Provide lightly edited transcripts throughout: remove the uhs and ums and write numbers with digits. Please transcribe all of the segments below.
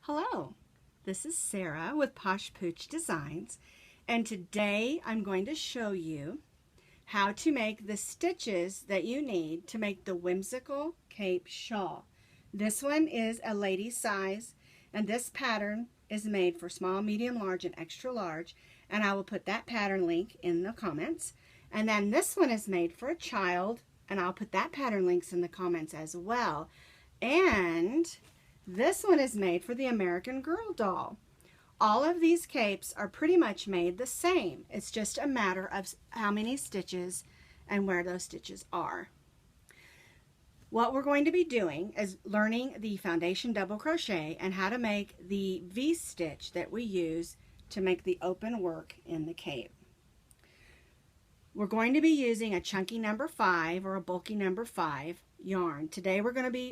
Hello, this is Sarah with Posh Pooch Designs, and today I'm going to show you how to make the stitches that you need to make the Whimsical Cape shawl. This one is a lady size, and this pattern is made for small, medium, large, and extra large, and I will put that pattern link in the comments. And then this one is made for a child, and I'll put that pattern links in the comments as well. And this one is made for the American Girl doll. All of these capes are pretty much made the same. It's just a matter of how many stitches and where those stitches are. What we're going to be doing is learning the foundation double crochet and how to make the V-stitch that we use to make the open work in the cape. We're going to be using a chunky number 5 or a bulky number 5 yarn. Today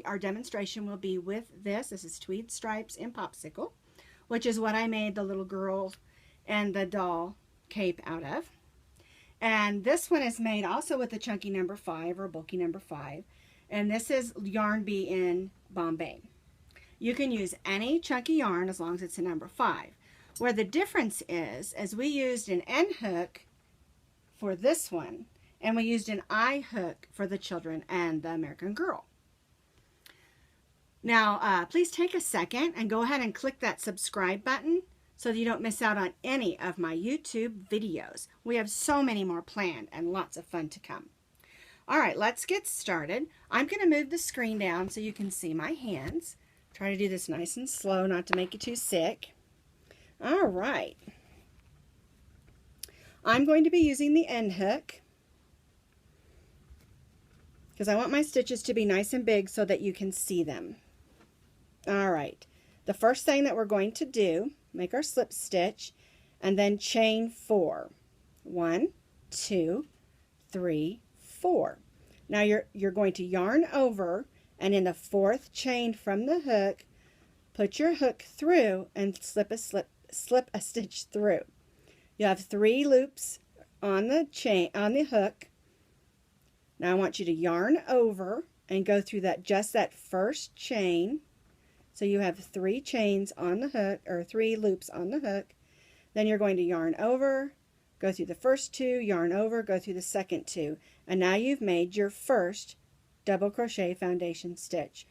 our demonstration will be with this. This is Tweed Stripes in Popsicle, which is what I made the little girl and the doll cape out of. And this one is made also with a chunky number 5 or a bulky number 5. And this is Yarn Bee in Bombay. You can use any chunky yarn as long as it's a number 5. Where the difference is we used an end hook for this one, and we used an eye hook for the children and the American Girl. Now, please take a second and go ahead and click that subscribe button so that you don't miss out on any of my YouTube videos. We have so many more planned and lots of fun to come. All right, let's get started. I'm going to move the screen down so you can see my hands. Try to do this nice and slow, not to make you too sick. All right. I'm going to be using the end hook because I want my stitches to be nice and big so that you can see them. All right, the first thing that we're going to do, make our slip stitch and then chain 4. 1, 2, 3, 4. Now you're going to yarn over, and in the 4th chain from the hook, put your hook through and slip a stitch through. You have 3 loops on the hook. Now I want you to yarn over and go through just that first chain. So you have 3 chains on the hook, or 3 loops on the hook. Then you're going to yarn over, go through the first 2, yarn over, go through the second 2. And now you've made your first double crochet foundation stitch.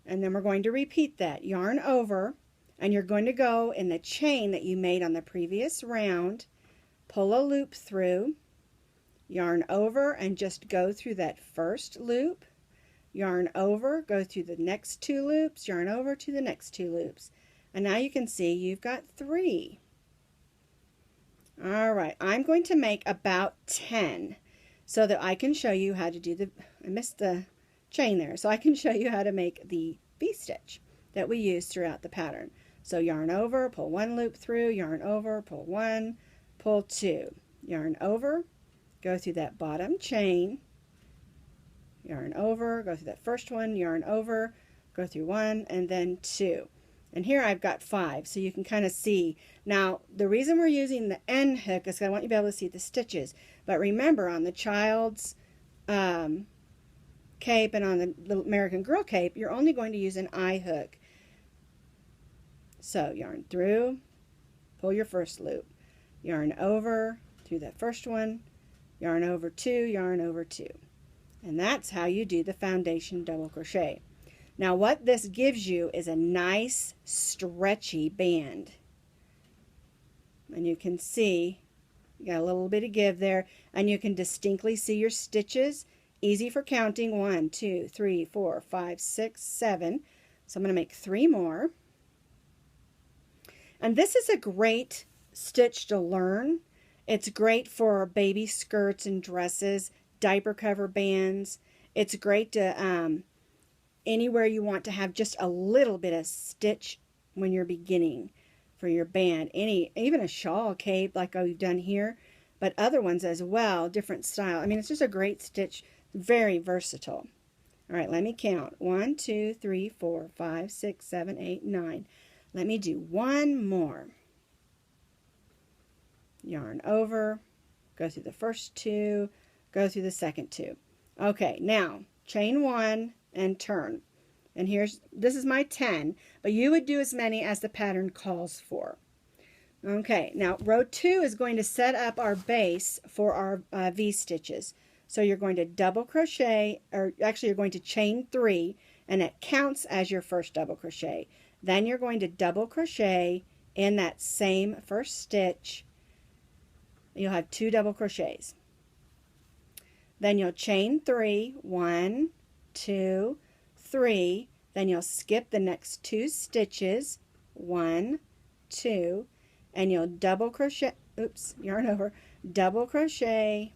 And then we're going to repeat that. Yarn over, and you're going to go in the chain that you made on the previous round, pull a loop through, yarn over, and just go through that first loop, yarn over, go through the next 2 loops, yarn over to the next 2 loops. And now you can see you've got 3. All right, I'm going to make about 10 so that I can show you how to do I missed the chain there, so I can show you how to make the V-stitch that we use throughout the pattern. So yarn over, pull 1 loop through, yarn over, pull 1, pull 2, yarn over, go through that bottom chain, yarn over, go through that first one, yarn over, go through 1, and then 2. And here I've got 5, so you can kind of see. Now, the reason we're using the end hook is I want you to be able to see the stitches. But remember, on the child's cape and on the American Girl cape, you're only going to use an eye hook. So yarn through, pull your first loop, yarn over through that first one, yarn over 2, yarn over 2. And that's how you do the foundation double crochet. Now what this gives you is a nice stretchy band. And you can see you got a little bit of give there, and you can distinctly see your stitches. Easy for counting. 1, 2, 3, 4, 5, 6, 7. So I'm going to make 3 more. And this is a great stitch to learn. It's great for baby skirts and dresses, diaper cover bands. It's great to anywhere you want to have just a little bit of stitch when you're beginning for your band. Even a shawl cape like we've done here, but other ones as well, different style. I mean, it's just a great stitch, very versatile. All right, let me count. 1, 2, 3, 4, 5, 6, 7, 8, 9. Let me do 1 more. Yarn over, go through the first 2, go through the second 2. Okay, now chain 1 and turn. And this is my 10, but you would do as many as the pattern calls for. Okay, now row 2 is going to set up our base for our V-stitches. So you're going to double crochet, or actually you're going to chain 3, and it counts as your first double crochet. Then you're going to double crochet in that same first stitch. You'll have 2 double crochets. Then you'll chain 3, 1, 2, 3. Then you'll skip the next 2 stitches, 1, 2, and you'll double crochet, oops, yarn over, double crochet,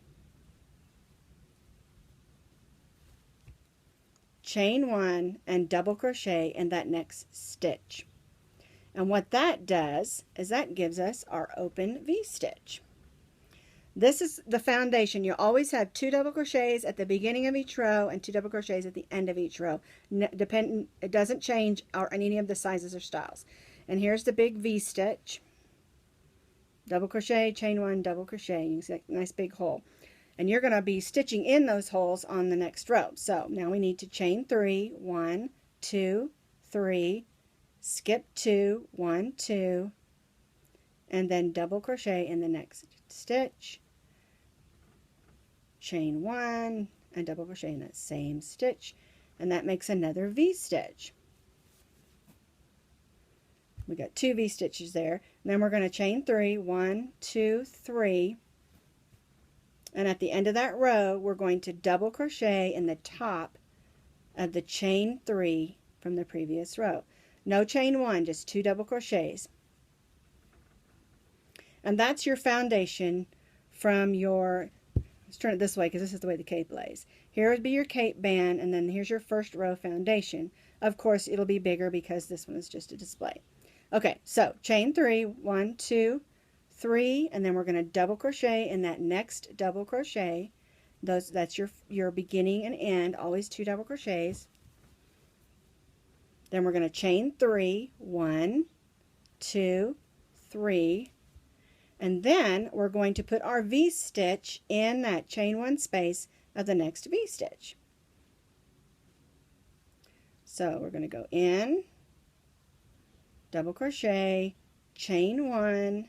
chain 1, and double crochet in that next stitch. And what that does is that gives us our open V-stitch. This is the foundation. You always have 2 double crochets at the beginning of each row and 2 double crochets at the end of each row. It doesn't change in any of the sizes or styles. And here's the big V-stitch. Double crochet, chain 1, double crochet. You can see a nice big hole. And you're going to be stitching in those holes on the next row. So now we need to chain 3, 1, 2, 3, skip 2, 1, 2, and then double crochet in the next stitch, chain 1, and double crochet in that same stitch, and that makes another V-stitch. We got 2 V-stitches there. And then we're going to chain 3, 1, 2, 3, and at the end of that row we're going to double crochet in the top of the chain 3 from the previous row. No chain 1, just 2 double crochets. And that's your foundation from your, let's turn it this way because this is the way the cape lays. Here would be your cape band, and then here's your first row foundation. Of course, it'll be bigger because this one is just a display. Okay, so chain 3, 1, 2, 3, and then we're going to double crochet in that next double crochet. That's your beginning and end, always 2 double crochets. Then we're going to chain 3, 1, 2, 3, and then we're going to put our V-stitch in that chain 1 space of the next V-stitch. So we're going to go in, double crochet, chain 1,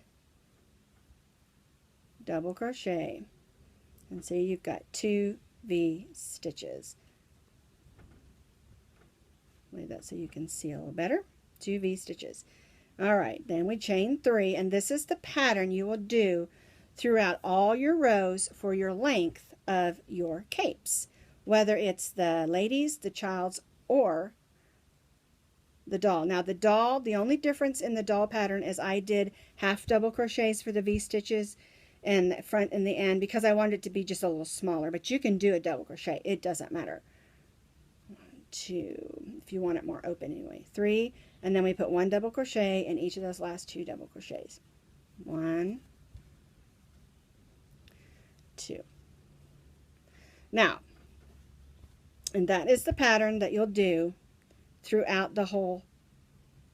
double crochet, and see you've got 2 V-stitches. Lay that so you can see a little better. 2 V-stitches. Alright, then we chain 3, and this is the pattern you will do throughout all your rows for your length of your capes, whether it's the ladies, the child's, or the doll. Now the doll, the only difference in the doll pattern is I did half double crochets for the V-stitches in the front and the end because I wanted it to be just a little smaller, but you can do a double crochet. It doesn't matter. 1, 2, if you want it more open anyway. 3, and then we put 1 double crochet in each of those last 2 double crochets. 1, 2. Now, and that is the pattern that you'll do throughout the whole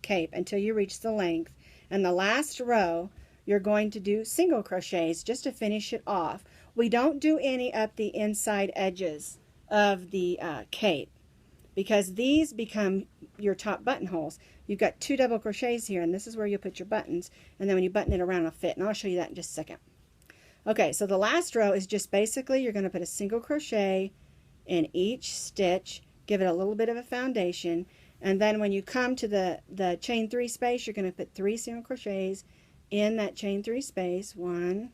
cape until you reach the length. And the last row you're going to do single crochets just to finish it off. We don't do any up the inside edges of the cape because these become your top buttonholes. You've got 2 double crochets here, and this is where you put your buttons, and then when you button it around it'll fit, and I'll show you that in just a second. Okay, so the last row is just basically you're going to put a single crochet in each stitch, give it a little bit of a foundation, and then when you come to the chain 3 space, you're going to put 3 single crochets in that chain 3 space. 1,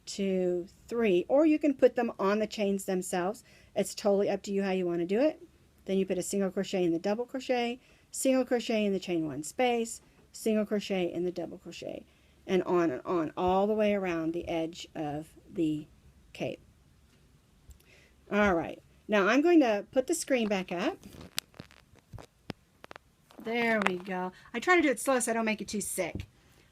2, 3, or you can put them on the chains themselves. It's totally up to you how you want to do it. Then you put a single crochet in the double crochet, single crochet in the chain 1 space, single crochet in the double crochet, and on all the way around the edge of the cape. Alright, now I'm going to put the screen back up. There we go. I try to do it slow so I don't make it too sick.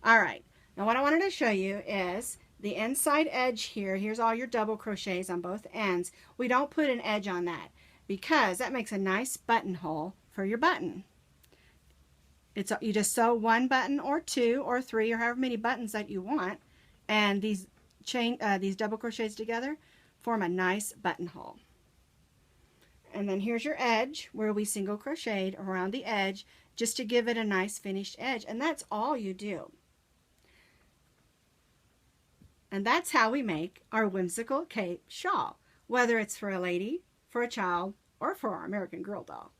Alright, now what I wanted to show you is the inside edge here. Here's all your double crochets on both ends. We don't put an edge on that because that makes a nice buttonhole for your button. You just sew 1 button or 2 or 3 or however many buttons that you want, and these double crochets together form a nice buttonhole. And then here's your edge where we single crocheted around the edge just to give it a nice finished edge. And that's all you do. And that's how we make our whimsical cape shawl, whether it's for a lady, for a child, or for our American Girl doll.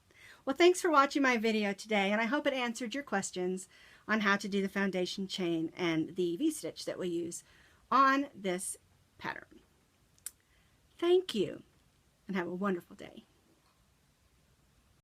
Well, thanks for watching my video today, and I hope it answered your questions on how to do the foundation chain and the V-stitch that we use on this pattern. Thank you, and have a wonderful day.